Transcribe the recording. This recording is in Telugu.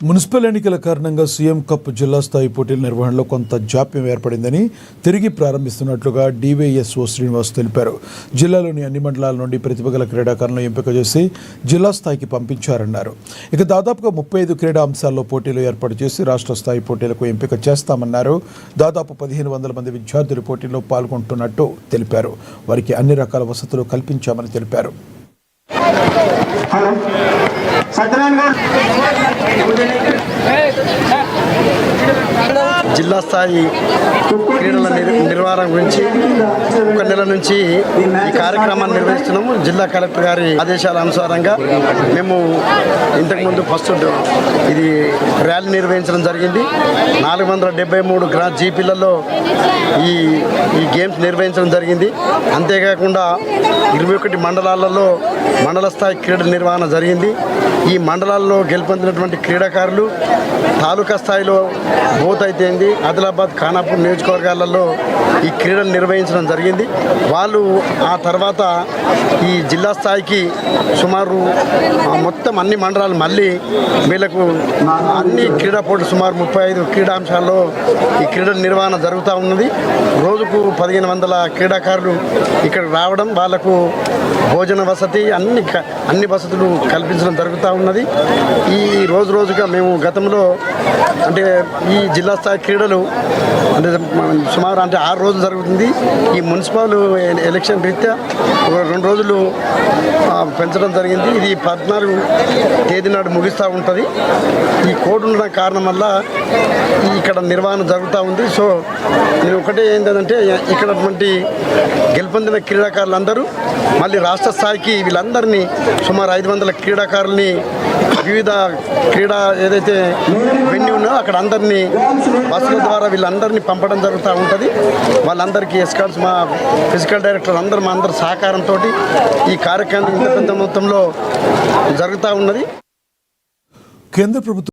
మున్సిపల్ ఎన్నికల కారణంగా సీఎం కప్ జిల్లా స్థాయి పోటీల నిర్వహణలో కొంత జాప్యం ఏర్పడిందని తిరిగి ప్రారంభిస్తున్నట్లుగా డీవైఎస్ఓ శ్రీనివాస్ తెలిపారు. జిల్లాలోని అన్ని మండలాల నుండి ప్రతిభగల క్రీడాకారులను ఎంపిక చేసి జిల్లా స్థాయికి పంపించారన్నారు. ఇక దాదాపుగా 35 క్రీడా అంశాల్లో పోటీలు ఏర్పాటు చేసి రాష్ట్ర స్థాయి పోటీలకు ఎంపిక చేస్తామన్నారు. దాదాపు 1500 మంది విద్యార్థులు పోటీల్లో పాల్గొంటున్నట్టు తెలిపారు. వారికి అన్ని రకాల వసతులు కల్పించామని తెలిపారు. జిల్లా స్థాయి క్రీడల నిర్వహణ గురించి ఒక నెల నుంచి ఈ కార్యక్రమాన్ని నిర్వహిస్తున్నాము. జిల్లా కలెక్టర్ గారి ఆదేశాల అనుసారంగా మేము ఇంతకుముందు ఫస్ట్ ఇది ర్యాలీ నిర్వహించడం జరిగింది. 473 జీపీలలో ఈ గేమ్స్ నిర్వహించడం జరిగింది. అంతేకాకుండా 21 మండలాలలో మండల స్థాయి క్రీడల నిర్వహణ జరిగింది. ఈ మండలాల్లో గెలుపొందినటువంటి క్రీడాకారులు తాలూకా స్థాయిలో బోత్ అయితేంది ఆదిలాబాద్ ఖానాపూర్ నియోజకవర్గాలలో ఈ క్రీడలు నిర్వహించడం జరిగింది. వాళ్ళు ఆ తర్వాత ఈ జిల్లా స్థాయికి సుమారు మొత్తం అన్ని మండలాలు మళ్ళీ వీళ్ళకు అన్ని క్రీడా పోటీ సుమారు 35 క్రీడాంశాల్లో ఈ క్రీడల నిర్వహణ జరుగుతూ ఉన్నది. రోజుకు 1500 క్రీడాకారులు ఇక్కడ రావడం, వాళ్లకు భోజన వసతి అన్ని వసతులు కల్పించడం జరుగుతూ ఉన్నది. ఈ రోజుగా మేము గతంలో అంటే ఈ జిల్లా స్థాయి క్రీడలు అంటే సుమారు 6 రోజులు జరుగుతుంది. ఈ మున్సిపల్ ఎలక్షన్ రీత్యా 2 రోజులు పెంచడం జరిగింది. ఇది 14 తేదీ నాడు ముగిస్తూ ఉంటుంది. ఈ కోడ్ ఉండడం కారణం వల్ల ఇక్కడ నిర్వహణ జరుగుతూ ఉంది. సో నేను ఒకటే ఏంటంటే ఇక్కడ గెలుపొందిన క్రీడాకారులందరూ మళ్ళీ రాష్ట్ర స్థాయికి వీళ్ళందరినీ సుమారు 500 క్రీడాకారుల్ని వివిధ క్రీడా ఏదైతే వెన్యూ ఉన్నో అక్కడ అందరినీ బస్సుల ద్వారా వీళ్ళందరినీ పంపడం జరుగుతూ ఉంటుంది. వాళ్ళందరికీ ఎస్కార్ట్స్ మా ఫిజికల్ డైరెక్టర్ మా అందరి సహకారంతో ఈ కార్యక్రమం ఇంత పెద్ద మొత్తంలో జరుగుతూ ఉన్నది. కేంద్ర ప్రభుత్వం